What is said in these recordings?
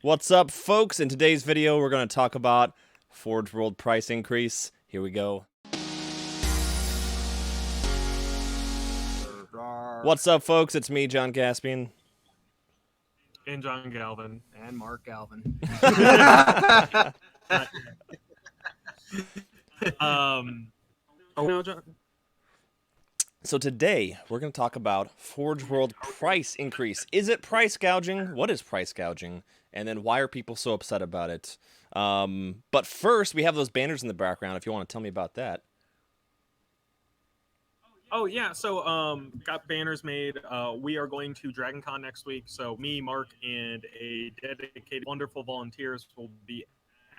What's up, folks? In today's video, we're going to talk about Forgeworld price increase. Here we go. What's up, folks? It's me, John Gaspian. And John Galvin. And Mark Galvin. No, John. So today, we're going to talk about Forgeworld price increase. Is it price gouging? What is price gouging? And then why are people so upset about it? But first, we have those banners in the background, if you want to tell me about that. Oh yeah, so got banners made. We are going to Dragon Con next week. So me, Mark, and a dedicated, wonderful volunteers will be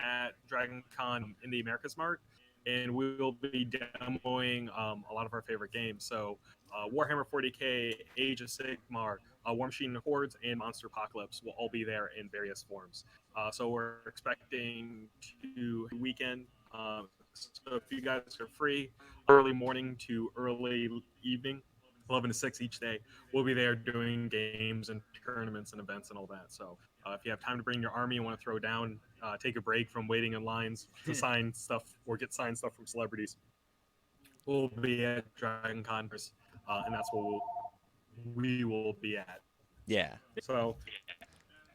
at Dragon Con in the Americas Mart, and we will be demoing a lot of our favorite games. So Warhammer 40k, Age of Sigmar, War Machine Hordes, and Monster Apocalypse will all be there in various forms. So we're expecting to weekend. So if you guys are free, early morning to early evening, 11 to 6 each day, we'll be there doing games and tournaments and events and all that. So if you have time to bring your army and want to throw down, take a break from waiting in lines to sign stuff or get signed stuff from celebrities, we'll be at Dragon Con, and that's what we will be at. Yeah. So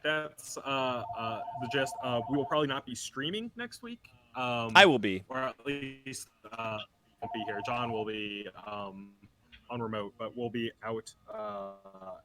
that's the gist. We will probably not be streaming next week. I will be. Or at least won't be here. John will be on remote, but we'll be out.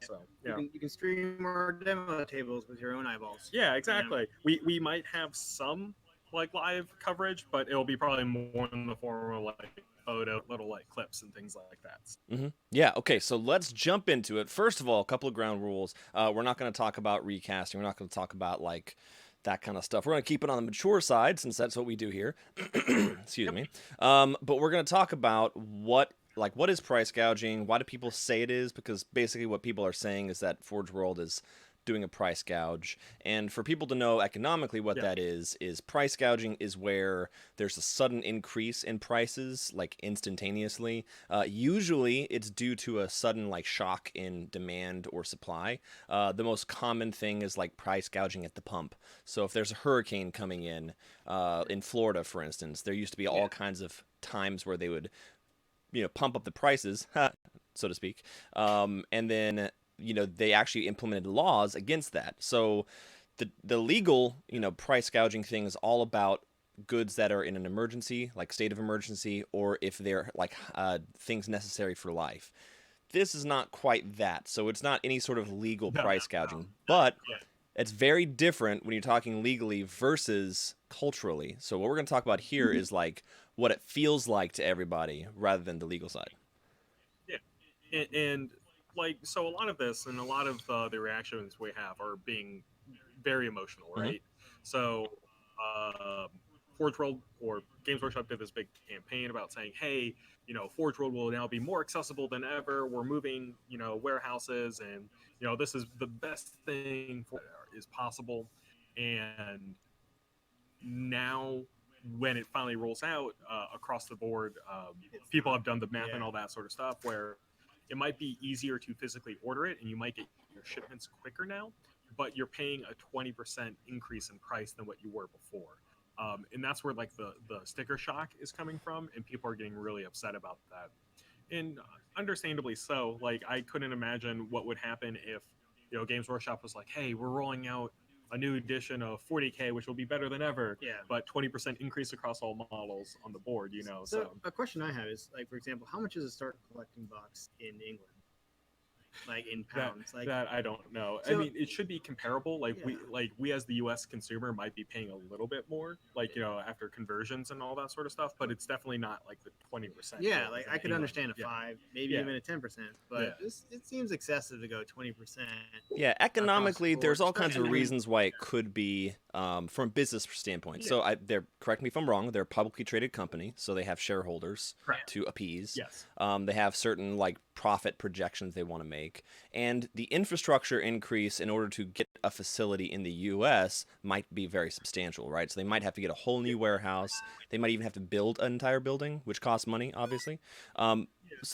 So yeah, you can stream our demo tables with your own eyeballs. Yeah, exactly. Yeah. We might have some like live coverage, but it'll be probably more in the form of like photo, little like clips and things like that. Mm-hmm. Yeah, okay, so let's jump into it. First of all, a couple of ground rules. We're not going to talk about recasting. We're not going to talk about like that kind of stuff. We're going to keep it on the mature side since that's what we do here. Excuse me. But we're going to talk about what is price gouging? Why do people say it is? Because basically what people are saying is that Forgeworld is doing a price gouge. And for people to know economically what that is price gouging is where there's a sudden increase in prices, like instantaneously. Usually it's due to a sudden like shock in demand or supply. The most common thing is like price gouging at the pump. So if there's a hurricane coming in Florida, for instance, there used to be all kinds of times where they would, pump up the prices, so to speak. And then they actually implemented laws against that. So the legal, price gouging thing is all about goods that are in an emergency, like state of emergency, or if they're like things necessary for life. This is not quite that. So it's not any sort of legal price gouging, but it's very different when you're talking legally versus culturally. So what we're going to talk about here is like what it feels like to everybody rather than the legal side. Yeah. And like, so a lot of this and a lot of the reactions we have are being very emotional, right? Mm-hmm. So Forgeworld or Games Workshop did this big campaign about saying, hey, Forgeworld will now be more accessible than ever. We're moving, warehouses, and this is the best thing is possible. And now when it finally rolls out across the board, people have done the math and all that sort of stuff where it might be easier to physically order it and you might get your shipments quicker now, but you're paying a 20% increase in price than what you were before. And that's where like the sticker shock is coming from, and people are getting really upset about that. And understandably so. Like, I couldn't imagine what would happen if, Games Workshop was like, hey, we're rolling out a new edition of 40K, which will be better than ever, but 20% increase across all models on the board, So a question I have is, like, for example, how much is a start collecting box in England? Like in pounds, that I don't know. So, I mean, it should be comparable. Like we as the U.S. consumer might be paying a little bit more, like after conversions and all that sort of stuff. But it's definitely not like the 20%. Yeah, like I could understand a 5, maybe even a 10%, but it seems excessive to go 20%. Yeah, economically, there's all kinds of reasons why it could be from a business standpoint. So they're, correct me if I'm wrong, they're a publicly traded company, so they have shareholders to appease. Yes. They have certain like profit projections they want to make, and the infrastructure increase in order to get a facility in the U.S. might be very substantial, right? So they might have to get a whole new warehouse. They might even have to build an entire building, which costs money, obviously. So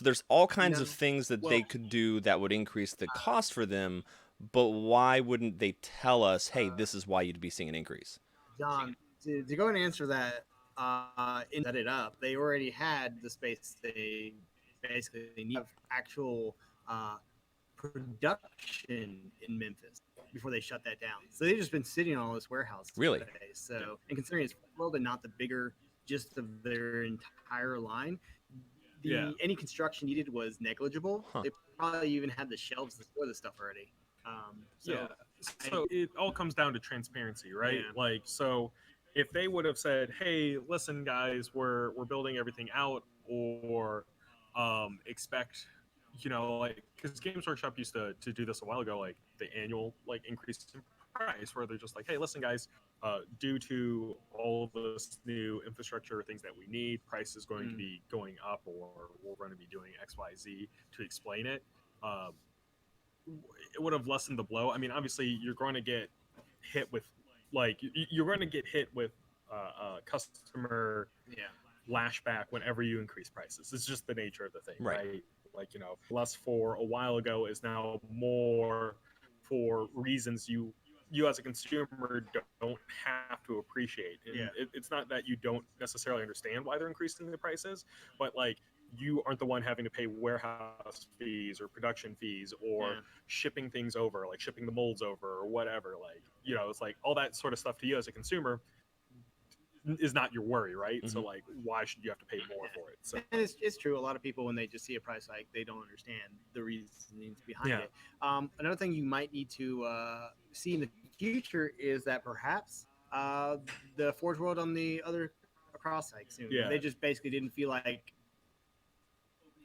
there's all kinds of things that they could do that would increase the cost for them, but why wouldn't they tell us, hey, this is why you'd be seeing an increase? John, to go and answer that, and set it up, they already had the space they basically need of actual uh, production in Memphis before they shut that down. So they've just been sitting on all this warehouse Really? space. So, and considering it's World and not the bigger gist of their entire line, any construction needed was negligible. Huh. They probably even had the shelves to store the stuff already. So it all comes down to transparency, right? Yeah. Like, so if they would have said, "Hey, listen, guys, we're building everything out," or expect, like, because Games Workshop used to do this a while ago, like the annual like increase in price, where they're just like, "Hey, listen, guys, due to all this new infrastructure things that we need, price is going to be going up, or we're going to be doing X, Y, Z to explain it." Um, it would have lessened the blow. I mean, obviously, you're going to get hit with, like, you're going to get hit with customer lashback whenever you increase prices. It's just the nature of the thing, right? Like, less for a while ago is now more for reasons you as a consumer don't have to appreciate. And it's not that you don't necessarily understand why they're increasing the prices, but like, you aren't the one having to pay warehouse fees or production fees or shipping things over, like shipping the molds over or whatever. Like, it's like all that sort of stuff to you as a consumer is not your worry, right? So like, why should you have to pay more for it? So And it's true. A lot of people, when they just see a price hike, they don't understand the reasonings behind it. Another thing you might need to see in the future is that perhaps the Forge World on the other across hike soon. They just basically didn't feel like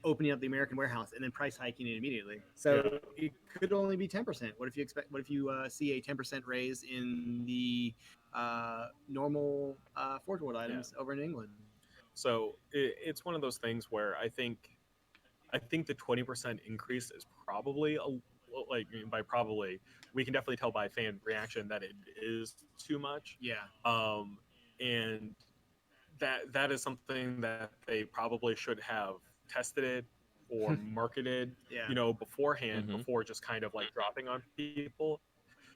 opening up the American warehouse and then price hiking it immediately. So it could only be 10%. What if you see a 10% raise in the normal Forge World items over in England? So it's one of those things where I think the 20% increase is probably like, by probably, we can definitely tell by fan reaction that it is too much. And that is something that they probably should have tested it or marketed, beforehand, before just kind of like dropping on people,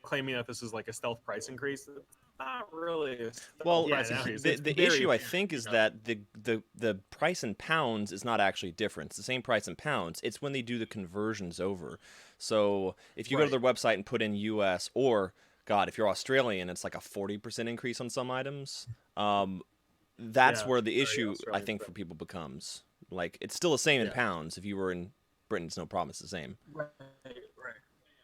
claiming that this is like a stealth price increase. It's not really a stealth price increase. The issue I think is that the price in pounds is not actually different. It's the same price in pounds. It's when they do the conversions over. So if you go to their website and put in US, or God, if you're Australian, it's like a 40% increase on some items. That's where the issue I think for people becomes. Like, it's still the same in pounds. If you were in Britain, it's no problem. It's the same. Right.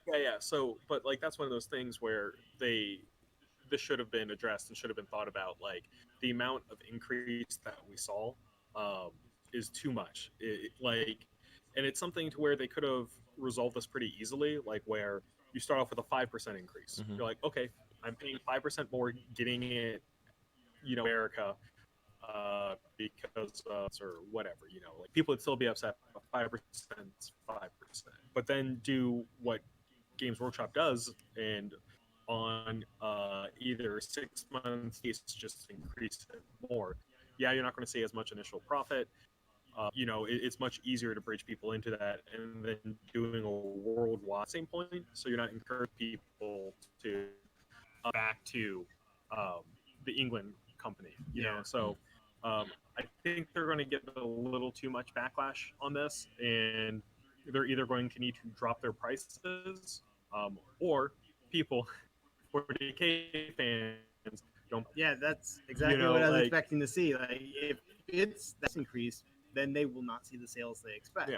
Yeah. So, but like, that's one of those things where this should have been addressed and should have been thought about. Like, the amount of increase that we saw is too much. And it's something to where they could have resolved this pretty easily. Like, where you start off with a 5% increase. You're like, okay, I'm paying 5% more, getting it, America, because of, or whatever, like, people would still be upset. 5%, 5%. But then do what Games Workshop does, and on either 6 months, it's just increase it more. Yeah, you're not going to see as much initial profit. It's much easier to bridge people into that, and then doing a worldwide same point, so you're not encouraging people to back to the England company. So I think they're going to get a little too much backlash on this, and they're either going to need to drop their prices, or people, 40K fans, don't. Yeah, that's exactly what I was expecting to see. Like, if it's that increase, then they will not see the sales they expect.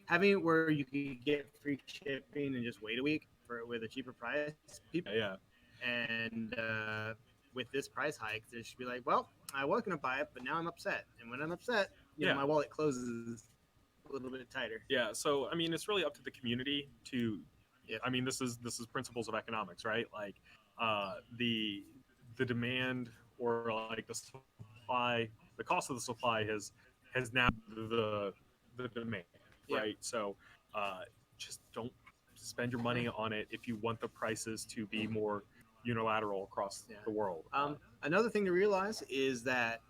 Having it where you can get free shipping and just wait a week with a cheaper price, people. And with this price hike, they should be like, well, I was going to buy it, but now I'm upset. And when I'm upset, my wallet closes a little bit tighter. So I mean, it's really up to the community to. I mean, this is principles of economics, right? Like, the demand, or like the supply, the cost of the supply has now the demand, right? So just don't spend your money on it if you want the prices to be more unilateral across the world. Another thing to realize is that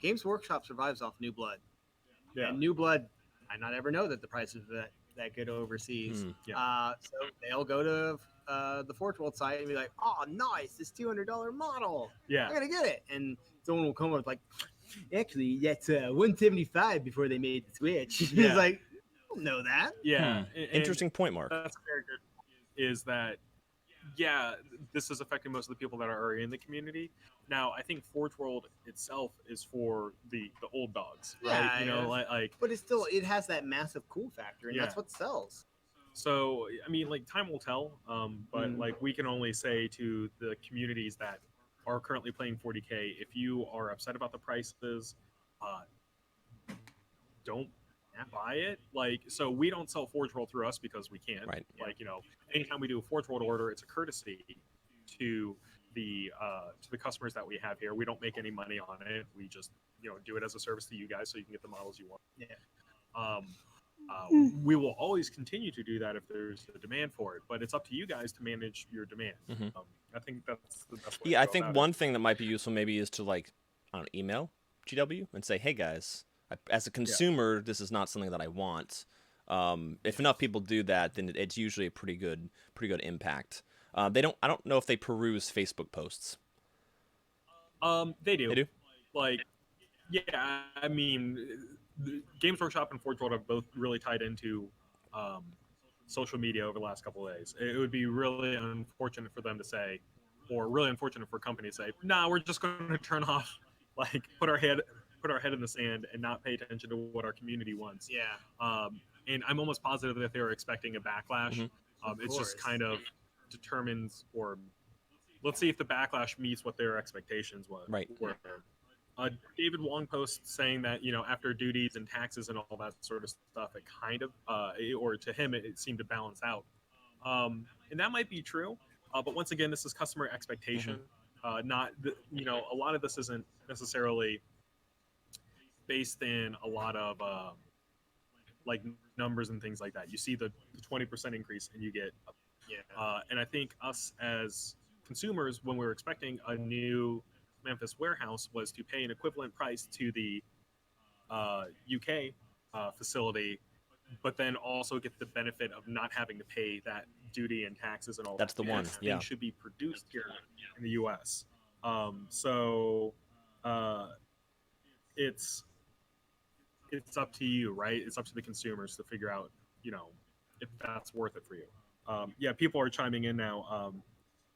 Games Workshop survives off new blood. And new blood, I not ever know that the price of that that go overseas. Yeah. So they'll go to the Forgeworld site and be like, "Oh, nice! This $200 model. Yeah. I'm gonna get it." And someone will come up like, "Actually, that's 175 before they made the switch." Yeah. It's like, I don't know that. Yeah. Interesting point, Mark. That's very good. Is that yeah, this is affecting most of the people that are already in the community. Now, I think Forgeworld itself is for the old dogs, right? Yeah, You know, yeah. like But it's still, it has that massive cool factor, and Yeah. that's what sells. so. I mean, like time will tell. But Mhm. like we can only say to the communities that are currently playing 40K, if you are upset about the prices, uh, don't buy it. Like, so we don't sell Forge World through us because we can't. Right. Like, you know, anytime we do a Forge World order, it's a courtesy to the customers that we have here. We don't make any money on it. We just, you know, do it as a service to you guys so you can get the models you want. Yeah. We will always continue to do that if there's a demand for it, but it's up to you guys to manage your demand. I think that's the best way. Yeah, to I go think about one thing that might be useful maybe is to like, I don't know, email GW and say, hey guys, as a consumer, this is not something that I want. If enough people do that, then it's usually a pretty good impact. I don't know if they peruse Facebook posts. They do. They do. Like, yeah, I mean, Games Workshop and Forge World have both really tied into social media over the last couple of days. It would be really unfortunate for them to say, or really unfortunate for a company to say, "Nah, we're just going to turn off, like, put our head in the sand and not pay attention to what our community wants." Yeah. And I'm almost positive that they were expecting a backlash. Of It's just course. kind of determines, or let's see if the backlash meets what their expectations were. Right. David Wong posts saying that, you know, after duties and taxes and all that sort of stuff, it kind of, or to him, it seemed to balance out. And that might be true. But once again, this is customer expectation. Not, you know, a lot of this isn't necessarily based in a lot of like numbers and things like that. You see the 20% increase and you get, and I think us as consumers, when we were expecting a new Memphis warehouse, was to pay an equivalent price to the UK facility, but then also get the benefit of not having to pay that duty and taxes and all That's that. the one. This Yeah. thing should be produced here in the US. So it's up to you, right? It's up to the consumers to figure out, you know, if that's worth it for you. Yeah, people are chiming in now.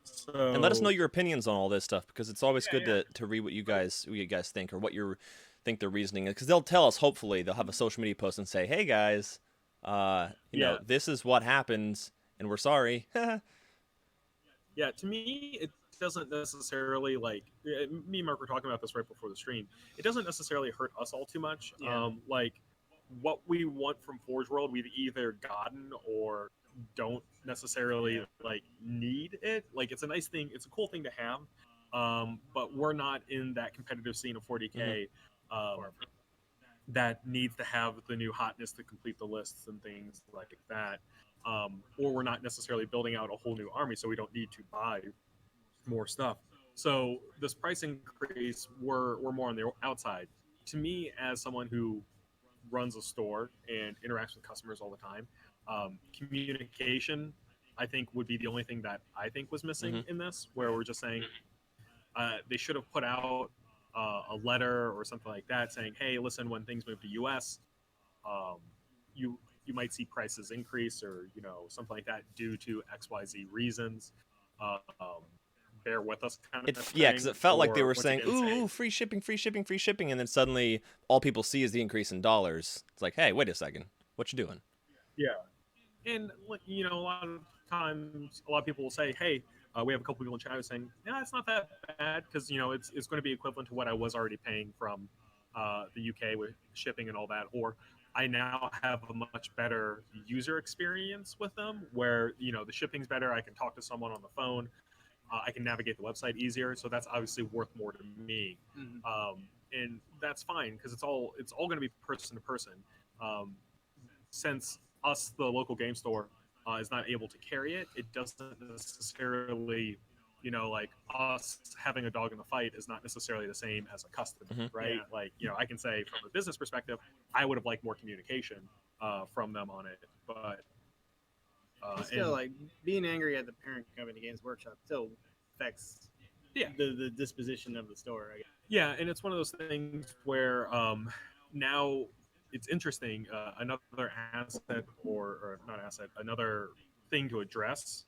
So And let us know your opinions on all this stuff, because it's always good to read what you guys think, or what you think the reasoning is, because they'll tell us. Hopefully they'll have a social media post and say, hey guys, you know, this is what happens and we're sorry. Yeah, to me, it doesn't necessarily, like, me and Mark were talking about this right before the stream. It doesn't necessarily hurt us all too much. Like, what we want from Forge World, we've either gotten or don't necessarily like need it. Like, it's a nice thing, it's a cool thing to have, but we're not in that competitive scene of 40K that needs to have the new hotness to complete the lists and things like that. Or we're not necessarily building out a whole new army, so we don't need to buy more stuff. So this price increase, we're more on the outside. To me, as someone who runs a store and interacts with customers all the time, communication, I think, would be the only thing that I think was missing in this, where we're just saying they should have put out a letter or something like that saying, hey, listen, when things move to US, you might see prices increase, or, you know, something like that due to XYZ reasons. Bear with us, kind of thing. Yeah, because it felt like they were Or, saying, once again, ooh, free shipping, free shipping, free shipping, and then suddenly all people see is the increase in dollars. It's like, hey, wait a second, what you doing? Yeah, and, you know, a lot of times, a lot of people will say, hey, we have a couple people in chat who are saying, yeah, it's not that bad, because, you know, it's going to be equivalent to what I was already paying from the UK with shipping and all that. Or I now have a much better user experience with them, where, you know, the shipping's better. I can talk to someone on the phone. I can navigate the website easier. So that's obviously worth more to me. And that's fine, because it's all going to be person to person. Since us, the local game store, is not able to carry it, it doesn't necessarily, you know, like, us having a dog in the fight is not necessarily the same as a customer, right? Like, you know, I can say from a business perspective, I would have liked more communication, from them on it. But still, and, like being angry at the parent company, Games Workshop, still affects the disposition of the store. I guess. yeah, and it's one of those things where now it's interesting. Another asset, or not asset, another thing to address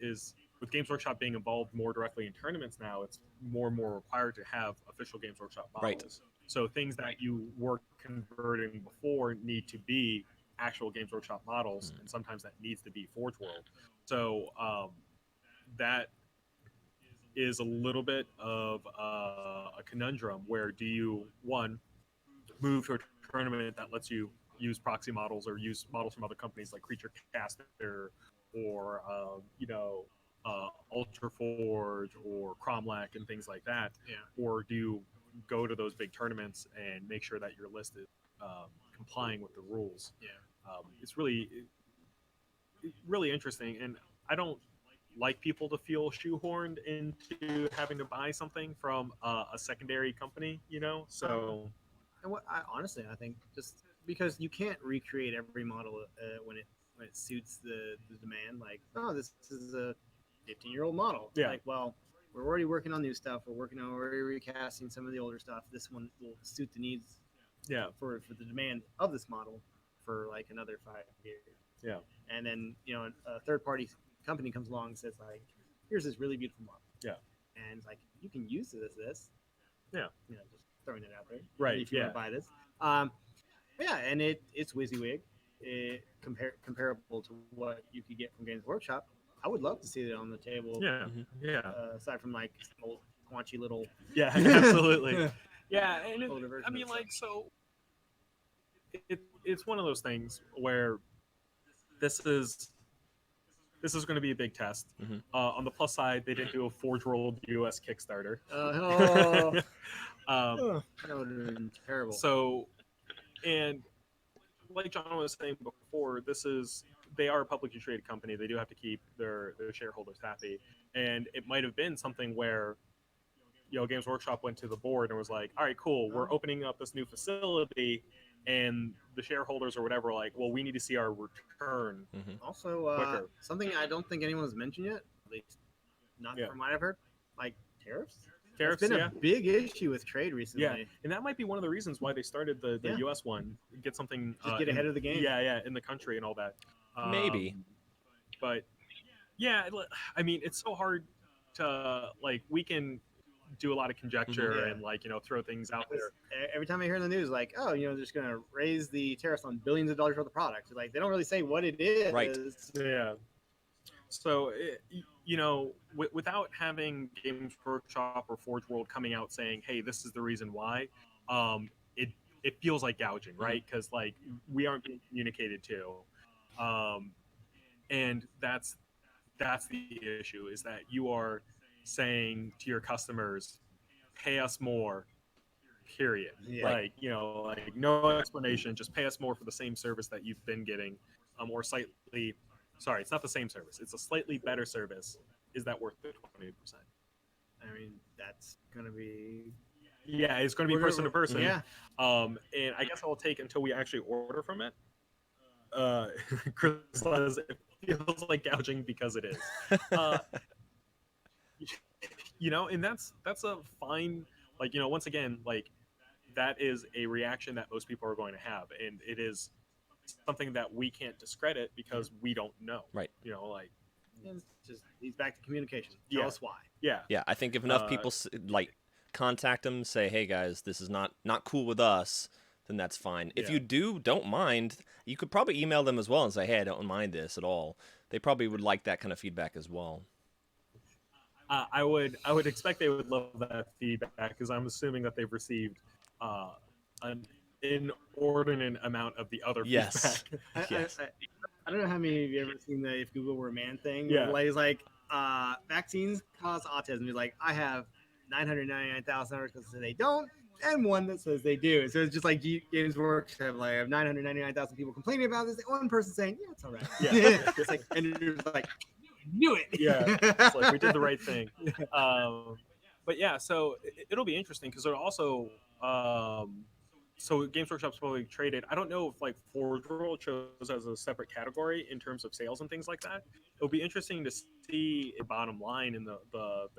is with Games Workshop being involved more directly in tournaments now. It's more and more required to have official Games Workshop models. Right. So things that you were converting before need to be actual Games Workshop models, and sometimes that needs to be Forgeworld. So that is a little bit of a conundrum where do you, one, move to a tournament that lets you use proxy models or use models from other companies like Creature Caster or, Ultra Forge or Cromlech and things like that? Yeah. Or do you go to those big tournaments and make sure that your list is complying with the rules? Yeah. It's really, really interesting. And I don't like people to feel shoehorned into having to buy something from a secondary company, So And what I honestly, I think just because you can't recreate every model when it suits the demand. Like, oh, this is a 15-year-old model. Yeah. Like, well, we're already working on new stuff. We're working on already recasting some of the older stuff. This one will suit the needs. Yeah. For the demand of this model for like another 5 years. Yeah. And then a third party company comes along and says like, here's this really beautiful model. Yeah. And it's like you can use this. Yeah. Just throwing it out there. Right. If you want to buy this. Yeah, and it's WYSIWYG. Comparable to what you could get from Games Workshop. I would love to see it on the table. Yeah. Yeah. Aside from like old paunchy little. Yeah. Absolutely. Yeah, and older I mean, version of like, so it's one of those things where this is going to be a big test. On the plus side, they didn't do a Forgeworld US Kickstarter. That would have been terrible. So, and like John was saying before, they are a publicly traded company. They do have to keep their shareholders happy, and it might have been something where, Games Workshop went to the board and was like, "All right, cool, we're opening up this new facility," and the shareholders or whatever were like, "Well, we need to see our return." Also, something I don't think anyone's mentioned yet, at least not from what I've heard, like tariffs. Tariffs, it's been a big issue with trade recently. Yeah, and that might be one of the reasons why they started the US one. Get something, just get ahead of the game. Yeah, in the country and all that. Maybe, but yeah, I mean, it's so hard to like. We can do a lot of conjecture and like throw things out there. Every time I hear in the news, like, oh, they're just going to raise the tariffs on billions of dollars worth of products. Like, they don't really say what it is. Right. Yeah. So, without having Games Workshop or Forgeworld coming out saying, "Hey, this is the reason why," it feels like gouging, right? Because like we aren't being communicated to, and that's the issue, is that you are saying to your customers, "Pay us more." Period. Yeah. Like like no explanation, just pay us more for the same service that you've been getting, or slightly. Sorry, it's not the same service. It's a slightly better service. Is that worth the 20%? I mean, that's going to be... Yeah, it's going to be person to person. Yeah. And I guess I'll take until we actually order from it. Chris says it feels like gouging because it is. And that's a fine, like, once again, like, that is a reaction that most people are going to have. And it is something that we can't discredit because we don't know. Right. Like, it's just leads back to communication. Tell us why. Yeah. Yeah, I think if enough people like contact them, say, "Hey guys, this is not cool with us," then that's fine. If you don't mind, you could probably email them as well and say, "Hey, I don't mind this at all." They probably would like that kind of feedback as well. I would expect they would love that feedback, because I'm assuming that they've received an inordinate amount of the other Yes. feedback. I don't know how many of you ever seen the "If Google Were a Man" thing. Yeah. The lady's like, vaccines cause autism. He's like, I have 999,000 articles that say they don't, and one that says they do. So it's just like Games Workshop. Like, I have 999,000 people complaining about this. One person saying, "Yeah, it's all right." Yeah. It's like, and it's like, knew it. Yeah. It's like we did the right thing. But yeah, so it'll be interesting because it'll also so Games Workshop's probably traded. I don't know if like Forgeworld shows as a separate category in terms of sales and things like that. It'll be interesting to see a bottom line in the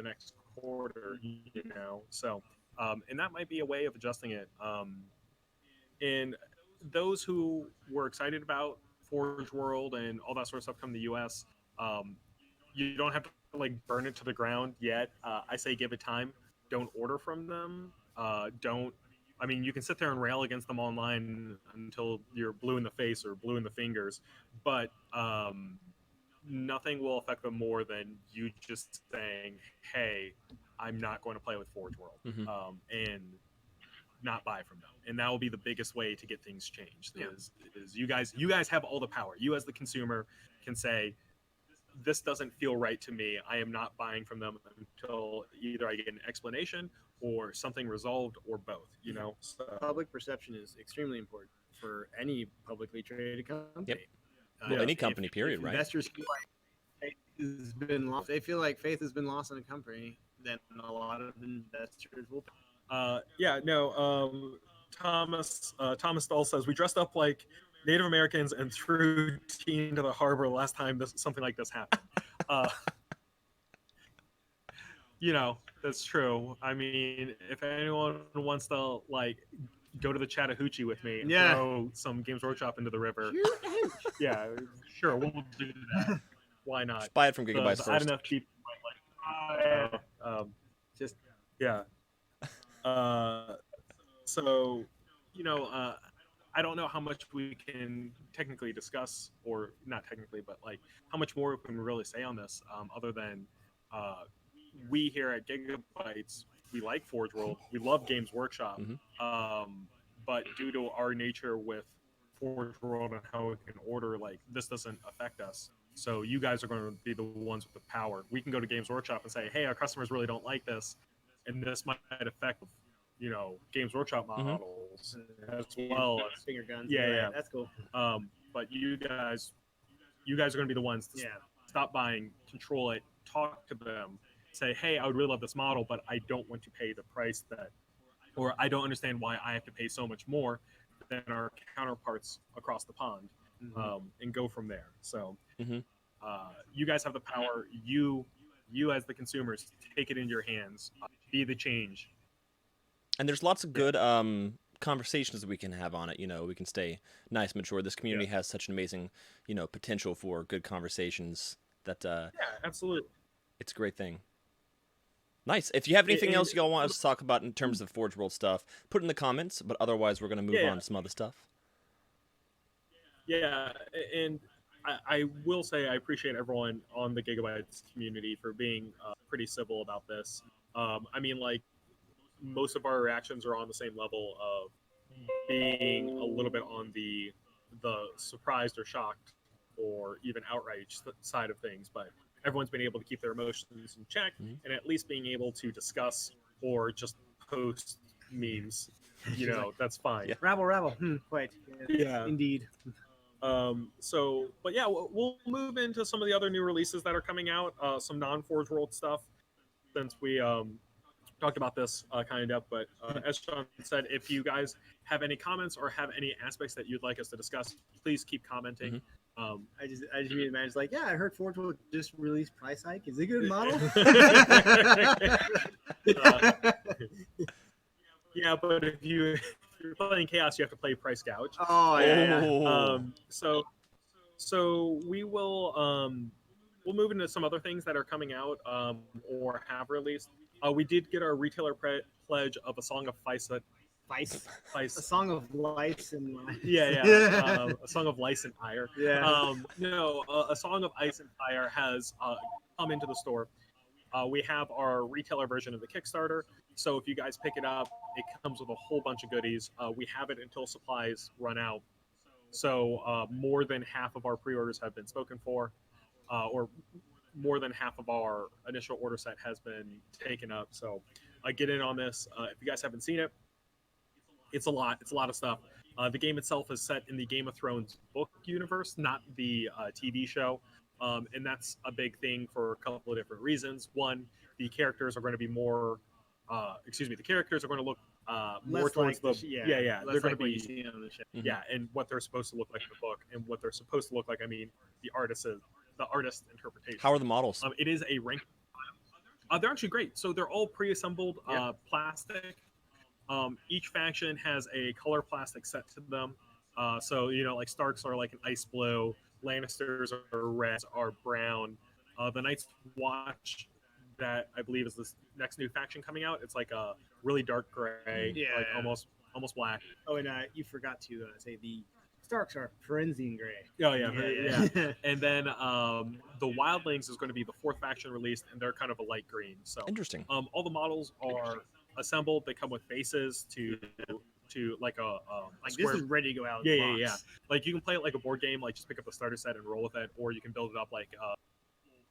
next quarter, you know. So, and that might be a way of adjusting it. And those who were excited about Forge World and all that sort of stuff come to the U.S., um, you don't have to like burn it to the ground yet. I say give it time. Don't order from them. Don't. I mean, you can sit there and rail against them online until you're blue in the face or blue in the fingers, but nothing will affect them more than you just saying, "Hey, I'm not going to play with Forge World," Mhm. and not buy from them, and that will be the biggest way to get things changed. Is you guys have all the power. You as the consumer can say, this doesn't feel right to me. I am not buying from them until either I get an explanation or something resolved or both, you know? So, Public perception is extremely important for any publicly traded company. Yep. Well, any company, period, if right? investors feel like faith has been lost, they feel like faith has been lost in a company, then a lot of investors will. Thomas Dahl says, we dressed up like Native Americans and threw tea into the harbor last time something like this happened. You know, that's true. I mean, if anyone wants to like go to the Chattahoochee with me and throw some Games Workshop into the river, yeah, sure, we'll do that. Why not? Just buy it from Gigabytes Add first. enough cheap, just yeah. So, you know, I don't know how much we can technically discuss, or not technically, but like how much more we can really say on this, other than we here at Gigabytes, we like Forge World, we love Games Workshop, but due to our nature with Forge World and how we can order, like this doesn't affect us. So you guys are going to be the ones with the power. We can go to Games Workshop and say, hey, our customers really don't like this, and this might affect, you know, Games Workshop models as well as finger guns. Yeah, that's cool. but you guys are going to be the ones to stop buying, control it, talk to them, say, hey, I would really love this model, but I don't want to pay the price that, or I don't understand why I have to pay so much more than our counterparts across the pond, and go from there. So you guys have the power. You as the consumers, take it in your hands. Be the change. And there's lots of good conversations that we can have on it. You know, we can stay nice, mature. This community has such an amazing, you know, potential for good conversations that absolutely, it's a great thing. Nice. If you have anything else y'all want us to talk about in terms of Forge World stuff, put it in the comments. But otherwise, we're gonna move on to some other stuff. Yeah, and I will say I appreciate everyone on the Gigabytes community for being pretty civil about this. I mean, like, most of our reactions are on the same level of being a little bit on the surprised or shocked or even outraged side of things, but everyone's been able to keep their emotions in check and at least being able to discuss or just post memes. You know, that's fine. Yeah. Rabble. Quite. Yeah. Indeed. So, but yeah, we'll move into some of the other new releases that are coming out, some non-Forge World stuff, since we talked about this kind of, but as Sean said, if you guys have any comments or have any aspects that you'd like us to discuss, please keep commenting. I just really imagine, like, yeah, I heard Forge World just released price hike. Is it a good model? Yeah, but if you're playing Chaos, you have to play Price Gouge. Oh yeah. So we will we'll move into some other things that are coming out or have released. We did get our retailer pledge of a Song of Feist. A Song of Lice and a Song of Lice and Ire. No, a Song of Ice and Fire has come into the store. We have our retailer version of the Kickstarter, so if you guys pick it up, it comes with a whole bunch of goodies. We have it until supplies run out, so more than half of our pre-orders have been spoken for, or more than half of our initial order set has been taken up. So get in on this. If you guys haven't seen it, it's a lot. It's a lot of stuff. The game itself is set in the Game of Thrones book universe, not the TV show. And that's a big thing for a couple of different reasons. One, the characters are going to be more, the characters are going to look more Less towards like the yeah, they're less going like to what you be see on the show. Mhm. yeah, and what they're supposed to look like in the book, and what they're supposed to look like. I mean, the artist interpretation. How are the models? It is a rank. They're actually great. So they're all pre-assembled plastic. Each faction has a color plastic set to them. So like Starks are like an ice blue, Lannisters are red, are brown. The Night's Watch, that I believe is this next new faction coming out. It's like a really dark gray, Yeah. like almost black. Oh, and you forgot to say the Starks are Frenzian Gray. Oh yeah. And then the Wildlings is going to be the fourth faction released, and they're kind of a light green. So Interesting. all the models are assembled. They come with faces to like a Like square. this is ready to go out. Of Yeah, the yeah, yeah. box. Like you can play it like a board game, like just pick up a starter set and roll with it, or you can build it up like a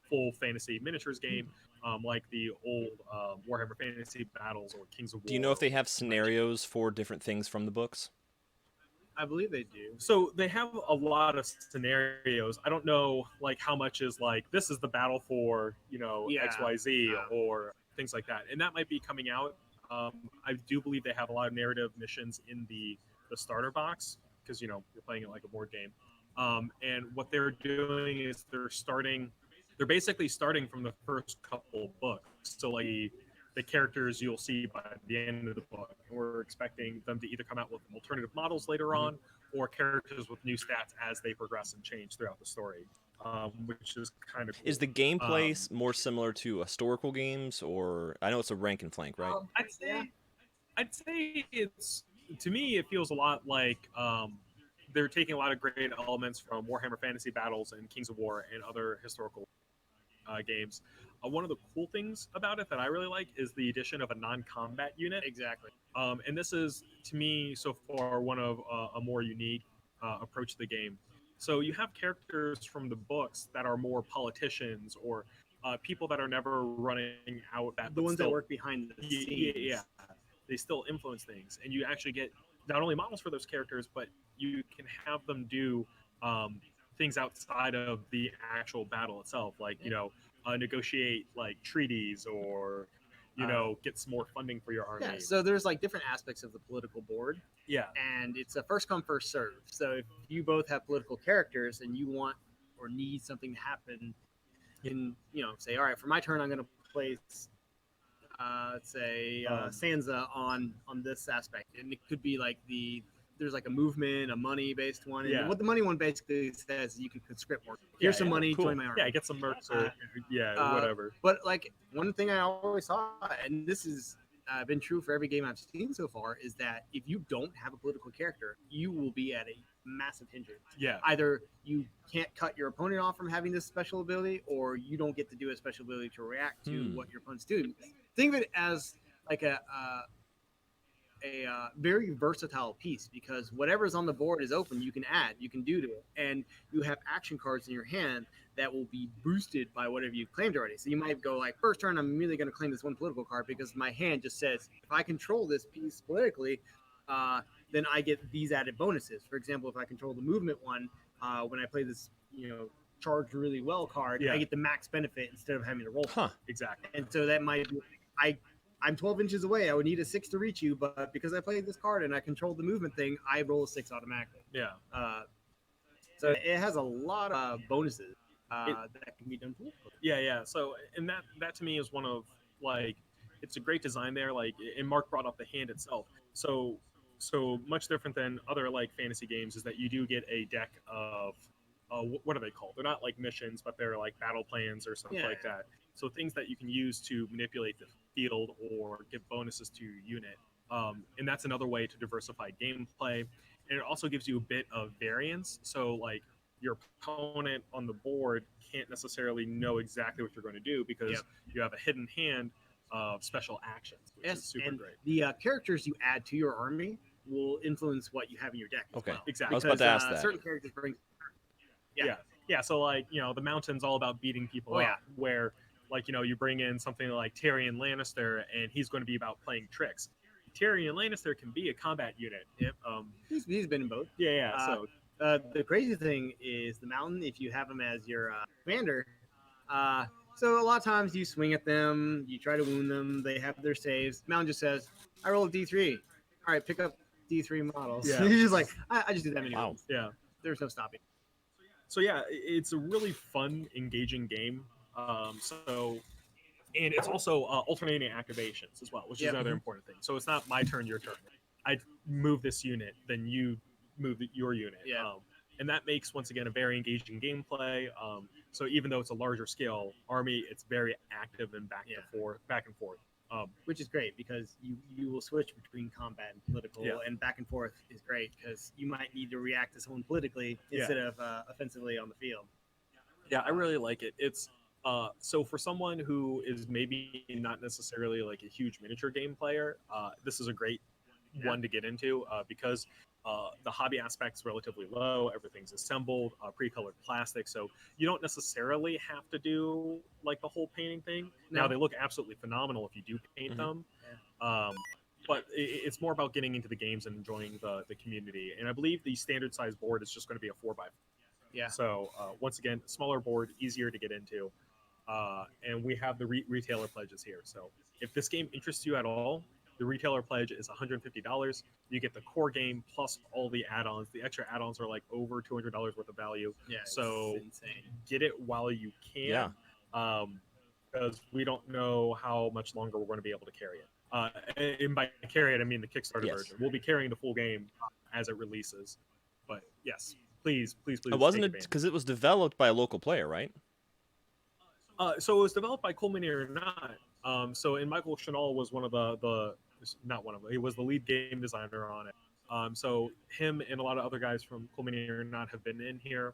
full fantasy miniatures game, like the old Warhammer Fantasy Battles or Kings of War. Do you know if they have scenarios for different things from the books? I believe they do. So they have a lot of scenarios. I don't know like how much is like this is the battle for Yeah. XYZ or things like that, and that might be coming out. I do believe they have a lot of narrative missions in the starter box because you're playing it like a board game. And what they're doing is they're basically starting from the first couple books. So like the characters you'll see by the end of the book. And we're expecting them to either come out with alternative models later on, or characters with new stats as they progress and change throughout the story, which is kind of cool. Is the gameplay more similar to historical games, or I know it's a rank and flank, right? I'd say it's, to me it feels a lot like they're taking a lot of great elements from Warhammer Fantasy Battles and Kings of War and other historical games. One of the cool things about it that I really like is the addition of a non-combat unit. Exactly. And this is, to me, so far one of a more unique approach to the game. So you have characters from the books that are more politicians or people that are never running out. The ones that work behind the scenes. Yeah. They still influence things, and you actually get not only models for those characters, but you can have them do things outside of the actual battle itself, like negotiate like treaties or get some more funding for your army. Yeah, so there's like different aspects of the political board. Yeah. And it's a first come, first serve. So if you both have political characters and you want or need something to happen in, say, all right, for my turn, I'm going to place, let's say, Sansa on this aspect. And it could be like there's like a movement, a money based one. And what the money one basically says is you can conscript more. Here's some money, cool. join my army. Yeah, get some mercs or whatever. But like one thing I always saw, and this is been true for every game I've seen so far, is that if you don't have a political character, you will be at a massive hindrance. Yeah. Either you can't cut your opponent off from having this special ability, or you don't get to do a special ability to react to what your opponent's doing. Think of it as like a very versatile piece, because whatever's on the board is open. You can add, you can do to it, and you have action cards in your hand that will be boosted by whatever you claimed already. So you might go like, first turn, I'm immediately going to claim this one political card because my hand just says if I control this piece politically, then I get these added bonuses. For example, if I control the movement one, when I play this, charged really well card, I get the max benefit instead of having to roll. Exactly. And so that might be I'm 12 inches away. I would need a 6 to reach you, but because I played this card and I controlled the movement thing, I roll a 6 automatically. Yeah. So it has a lot of bonuses that can be done. Yeah. So, and that to me is one of like, it's a great design there. Like, and Mark brought up the hand itself. So much different than other like fantasy games is that you do get a deck of what are they called? They're not like missions, but they're like battle plans or something like that. So things that you can use to manipulate the field or give bonuses to your unit. And that's another way to diversify gameplay. And it also gives you a bit of variance. So like your opponent on the board can't necessarily know exactly what you're going to do because you have a hidden hand of special actions, which is super great. The characters you add to your army will influence what you have in your deck. Okay. Well. Exactly. I was about to ask that. Certain characters bring. Yeah. So like, the mountain's all about beating people up, where like, you bring in something like Tyrion Lannister and he's going to be about playing tricks. Tyrion Lannister can be a combat unit. Yep. He's been in both. So the crazy thing is the mountain, if you have him as your commander, So a lot of times you swing at them, you try to wound them, they have their saves. Mountain just says, I roll a D3. All right, pick up D3 models. Yeah. He's just like, I just did that many Wow. rolls. Yeah. There's no stopping. So yeah, it's a really fun, engaging game. So and it's also alternating activations as well, which is Yep. another important thing. So it's not my turn, your turn. I move this unit, then you move your unit. Yeah. And that makes, once again, a very engaging gameplay. So even though it's a larger scale army, it's very active and back and forth. Which is great because you will switch between combat and political, Yeah. and back and forth is great because you might need to react to someone politically instead of offensively on the field. Yeah, I really like it. It's so for someone who is maybe not necessarily like a huge miniature game player, this is a great one to get into because the hobby aspect's relatively low. Everything's assembled, pre-colored plastic, so you don't necessarily have to do like the whole painting thing. No. Now they look absolutely phenomenal if you do paint them. But it's more about getting into the games and enjoying the community. And I believe the standard size board is just going to be a 4x4. Yeah. So once again, smaller board, easier to get into. And we have the retailer pledges here. So if this game interests you at all, the retailer pledge is $150. You get the core game plus all the add-ons. The extra add-ons are like over $200 worth of value. Yeah. So it's insane. get it while you can. Because we don't know how much longer we're going to be able to carry it. And by carry it, I mean the Kickstarter version. We'll be carrying the full game as it releases. But yes, please. It wasn't because it was developed by a local player, right? So it was developed by Coleman or not. And Michael Chanel was one of he was the lead game designer on it. So him and a lot of other guys from Coleman or not have been in here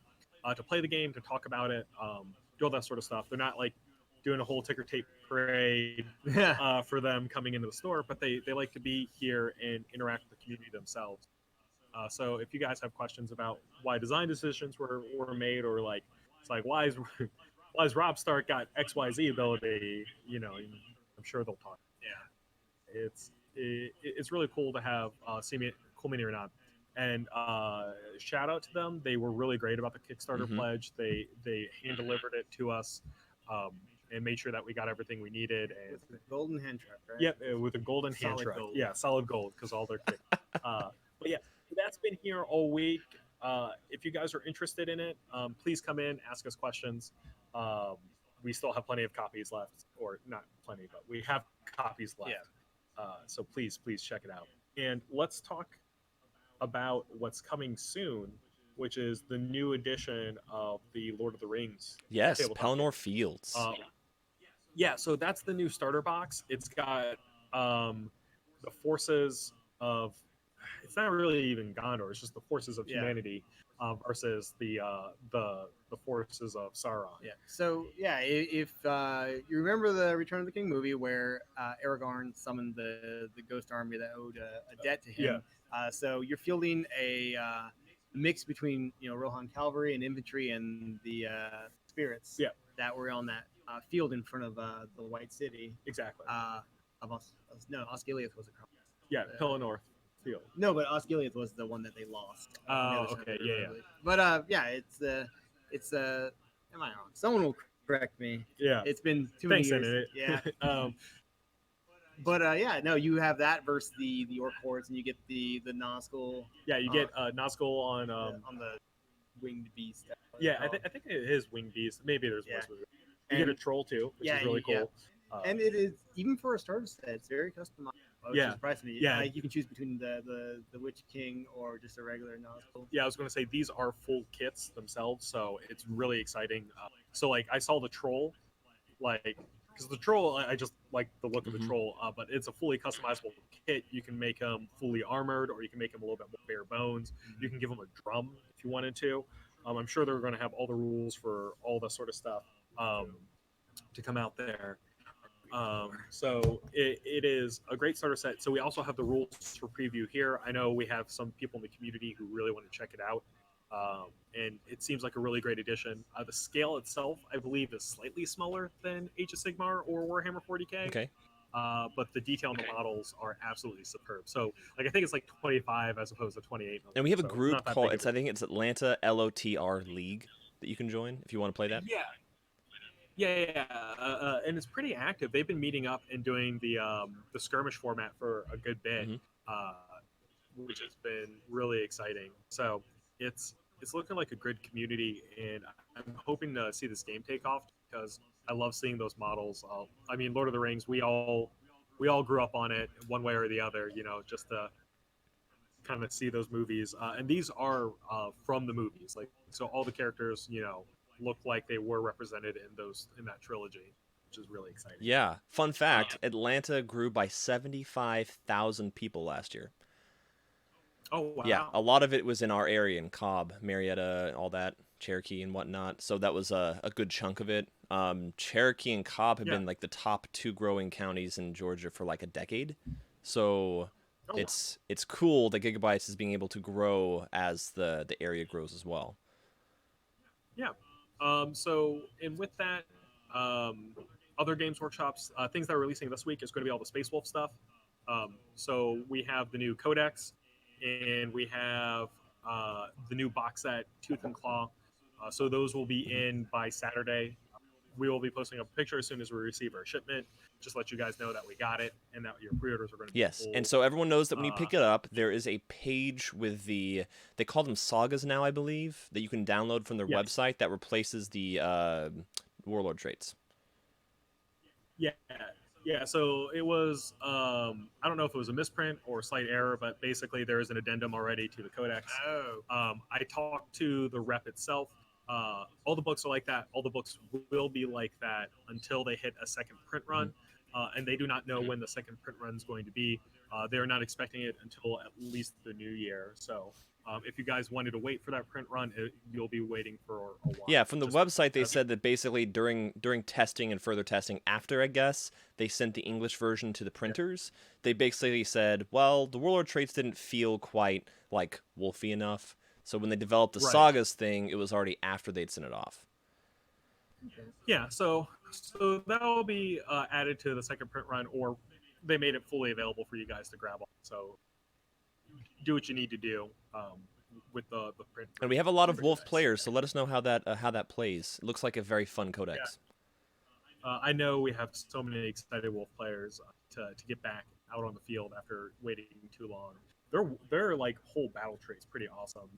to play the game, to talk about it, do all that sort of stuff. They're not like doing a whole ticker tape parade for them coming into the store, but they like to be here and interact with the community themselves. So if you guys have questions about why design decisions were made, or like it's like why is Rob Stark got XYZ ability, I'm sure they'll talk. Yeah, it's really cool to have Coleman or not. And shout out to them. They were really great about the Kickstarter pledge. They hand delivered it to us and made sure that we got everything we needed. And with the golden hand truck, right? Yep, with a golden hand truck. Gold. Yeah, solid gold because all their kit. But yeah, that's been here all week. If you guys are interested in it, please come in, ask us questions. We still have plenty of copies left, or not plenty, but we have copies left. Yeah. So please check it out. And let's talk about what's coming soon, which is the new edition of the Lord of the Rings. Yes, Pelennor Fields. Yeah, so that's the new starter box. It's got the forces of, it's not really even Gondor, it's just the forces of humanity versus the forces of Sauron. Yeah. So yeah, if you remember the Return of the King movie where Aragorn summoned the ghost army that owed a debt to him. So you're fielding a mix between Rohan cavalry and infantry and the spirits that were on that field in front of the White City. Exactly. Osgiliath was across. Yeah, Pelennor Field. No, but Osgiliath was the one that they lost. Oh, okay, yeah. But it's am I wrong? Someone will correct me. Yeah, it's been too many years. Internet. Yeah. But you have that versus the orc hordes, and you get the Nazgul. Yeah, you get Nazgul on the winged beast. Yeah, I think it is winged beast. Maybe there's more. You get a troll too, which is really cool. And it is, even for a starter set, it's very customized. Which surprised me. Yeah, like you can choose between the Witch King or just a regular Nazgul. Yeah, I was going to say these are full kits themselves, so it's really exciting. So like I saw the troll, because the troll, I just like the look of the troll, but it's a fully customizable kit. You can make him fully armored, or you can make him a little bit more bare bones. You can give him a drum if you wanted to. I'm sure they're going to have all the rules for all that sort of stuff to come out there. So it is a great starter set. So we also have the rules for preview here. I know we have some people in the community who really want to check it out. And it seems like a really great addition. The scale itself, I believe, is slightly smaller than Age of Sigmar or Warhammer 40k. Okay. But the detail in the models are absolutely superb. So, I think it's like 25 as opposed to 28. And we have a group called, I think it's Atlanta LOTR League that you can join if you want to play that. Yeah. And it's pretty active. They've been meeting up and doing the skirmish format for a good bit, Mhm. uh, which has been really exciting. So it's looking like a good community, and I'm hoping to see this game take off because I love seeing those models. I mean, Lord of the Rings, we all grew up on it one way or the other, just to kind of see those movies. And these are from the movies, like so all the characters, look like they were represented in that trilogy, which is really exciting. Yeah. Fun fact: Atlanta grew by 75,000 people last year. Oh Yeah, wow. a lot of it was in our area in Cobb, Marietta, all that, Cherokee and whatnot. So that was a good chunk of it. Cherokee and Cobb have Yeah. been like the top two growing counties in Georgia for like a decade. So Oh, it's cool that Gigabytes is being able to grow as the area grows as well. yeah. So, and with that, um, other games workshops, things that are releasing this week is going to be all the Space Wolf stuff. So we have the new Codex, and we have the new box set Tooth and Claw. So those will be Mhm. in by Saturday. We will be posting a picture as soon as we receive our shipment. Just let you guys know that we got it and that your pre-orders are going to be Yes, and full. so everyone knows that when you Uh, pick it up, there is a page with they call them sagas now, I believe, that you can download from their yes. website that replaces the warlord traits. Yeah, yeah. So it was. I don't know if it was a misprint or a slight error, but basically there is an addendum already to the codex. Oh, I talked to the rep itself. All the books are like that. All the books will be like that until they hit a second print run, and they do not know when the second print run is going to be. They're not expecting it until at least the new year. So if you guys wanted to wait for that print run, you'll be waiting for a while. Yeah, from the Just website they as said that basically during testing and further testing after, I guess, they sent the English version to the printers. They basically said, well, the warlord traits didn't feel quite like wolfy enough. So when they developed the right. sagas thing, it was already after they'd sent it off. Yeah, so that will be added to the second print run, or they made it fully available for you guys to grab on. So do what you need to do with the print And we have a lot of for you wolf guys. players, so let us know how that plays. It looks like a very fun codex. I know we have so many excited wolf players to get back out on the field after waiting too long. Their like whole battle trait's pretty awesome.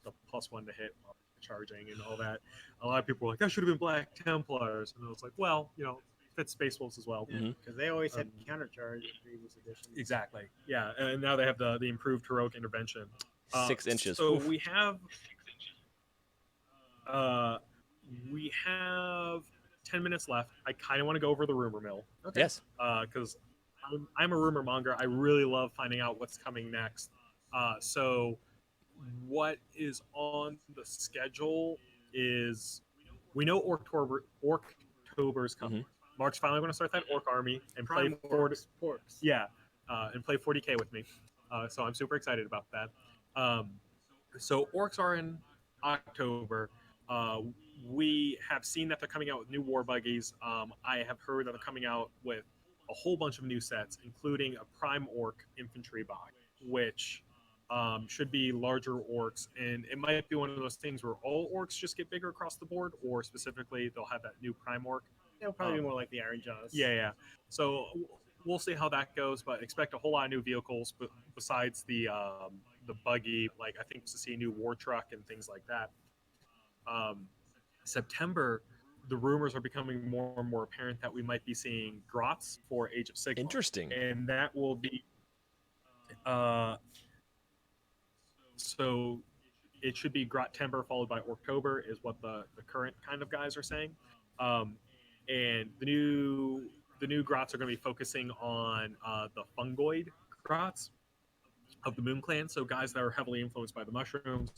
The +1 to hit charging and all that. A lot of people were like, that should have been Black Templars, and I was like, well, fits Space Wolves as well. yeah, Mhm. because they always had Um, countercharge in previous editions. Exactly. Yeah, and now they have the improved heroic intervention. 6 inches. So Oof. uh, we have 10 minutes left. I kind of want to go over the rumor mill Okay. Yes. because I'm a rumor monger. I really love finding out what's coming next. So what is on the schedule is we know Orktober's coming. Hmm. Mark's finally going to start that Orc army and Prime play Ford. porks. Yeah, and play 40k with me. So I'm super excited about that. Um, so orcs are in October. Uh, we have seen that they're coming out with new war buggies. I have heard that they're coming out with a whole bunch of new sets, including a prime orc infantry bug, which should be larger orcs. And it might be one of those things where all orcs just get bigger across the board, or specifically they'll have that new prime orc. It'll probably be more like the Iron Jaws. Yeah. So we'll see how that goes, but expect a whole lot of new vehicles. But besides the buggy, like I think to see a new war truck and things like that. September, the rumors are becoming more and more apparent that we might be seeing Grots for Age of Sigmar, Interesting. and that will be uh, so it should be Grot-Tember followed by October is what the current kind of guys are saying. And the new Grots are going to be focusing on the fungoid Grots of the Moon Clan. So guys that are heavily influenced by the mushrooms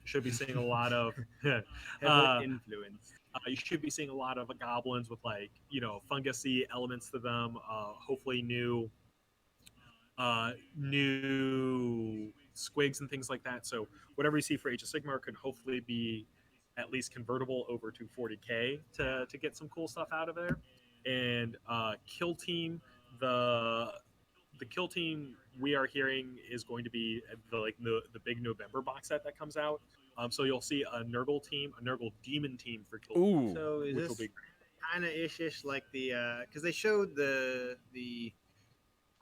should be seeing a lot of Heavily influenced. you should be seeing a lot of goblins with like fungusy elements to them. Hopefully new squigs and things like that. So whatever you see for Age of Sigmar could hopefully be at least convertible over to 40k to get some cool stuff out of there. And Kill Team, the Kill Team we are hearing is going to be the big November box set that comes out. So you'll see a Nurgle team, a Nurgle demon team for Kill Team, Ooh. So is which this will be kind of ish like the because they showed the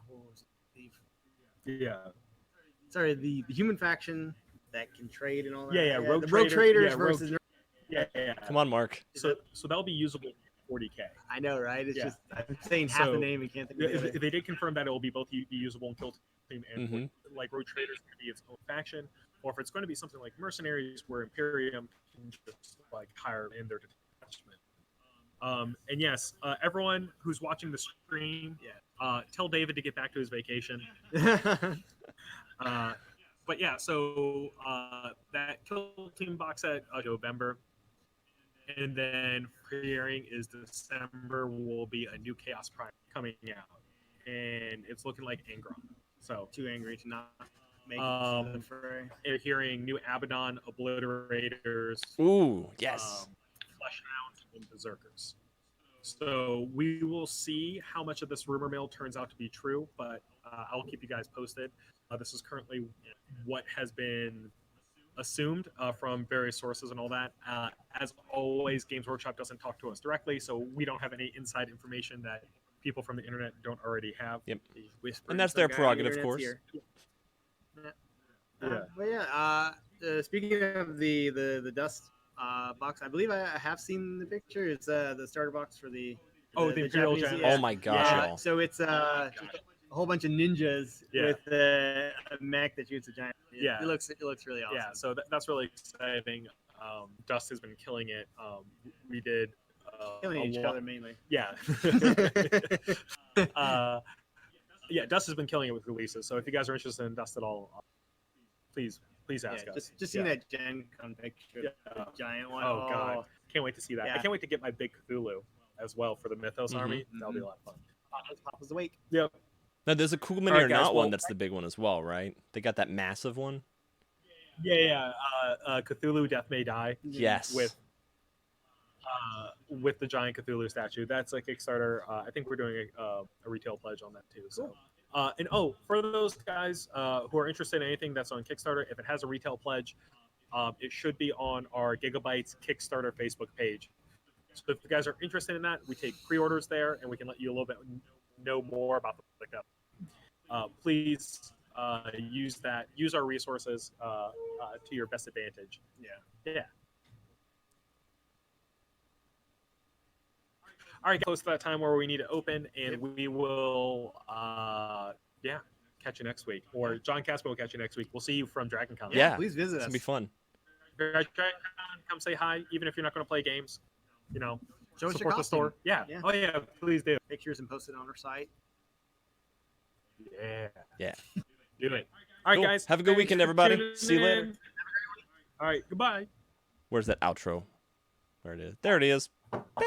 what was it? Yeah. The human faction that can trade and all that. Yeah, the rogue traders versus. Yeah. Come on, Mark. So that'll be usable in 40K. I know, right? It's Yeah. just I'm saying half the name and can't think of it. They did confirm that it will be both be usable in Kill Team and Mhm. like Rogue Traders going to be its own faction, or if it's going to be something like Mercenaries, where Imperium can just like hire in their detachment. And yes, everyone who's watching the stream, tell David to get back to his vacation. But yeah, so that Kill Team box set November, and then premiering is December. Will be a new Chaos Prime coming out, and it's looking like Angron. So too angry to not make it for hearing new Abaddon, Obliterators, Ooh, yes. Fleshhounds, and Berserkers. So we will see how much of this rumor mill turns out to be true, but I'll keep you guys posted. This is currently what has been assumed from various sources and all that. As always, Games Workshop doesn't talk to us directly, so we don't have any inside information that people from the internet don't already have. Yep. And that's their prerogative, of course. But yeah, speaking of the dust box, I believe I have seen the picture. It's the starter box for the Imperial Japanese, Oh my gosh, y'all. So it's just a whole bunch of ninjas with a mech that shoots a giant. It looks really awesome. Yeah, so that's really exciting. Dust has been killing it. We did killing each other mainly. Yeah. Dust has been killing it with releases. So if you guys are interested in Dust at all, please ask us. Just seeing that Gen Con picture, the giant one. Oh god, can't wait to see that. Yeah. I can't wait to get my big Cthulhu as well for the Mythos army. That'll be a lot of fun. Papa's awake. Yep. Now, there's a Cool Mini or Not one that's the big one as well, right? They got that massive one. Yeah. Cthulhu Death May Die. Yes. With the giant Cthulhu statue. That's a Kickstarter. I think we're doing a retail pledge on that too. So, and for those guys who are interested in anything that's on Kickstarter, if it has a retail pledge, it should be on our Gigabytes Kickstarter Facebook page. So if you guys are interested in that, we take pre-orders there, and we can let you a little bit know more about the pickup. Please use our resources to your best advantage. Yeah. All right, close to that time where we need to open, and we will catch you next week, or John Casper will catch you next week. We'll see you from DragonCon. Yeah, please visit us. It's gonna be fun. DragonCon, come say hi, even if you're not going to play games. Show us your support the store. Yeah. Oh yeah, please do. Pictures and post it on our site. Yeah. Do it. All right, Cool. guys. Have a good weekend, everybody. See you later. All right, goodbye. Where's that outro? Where it is? There it is. Ta-da!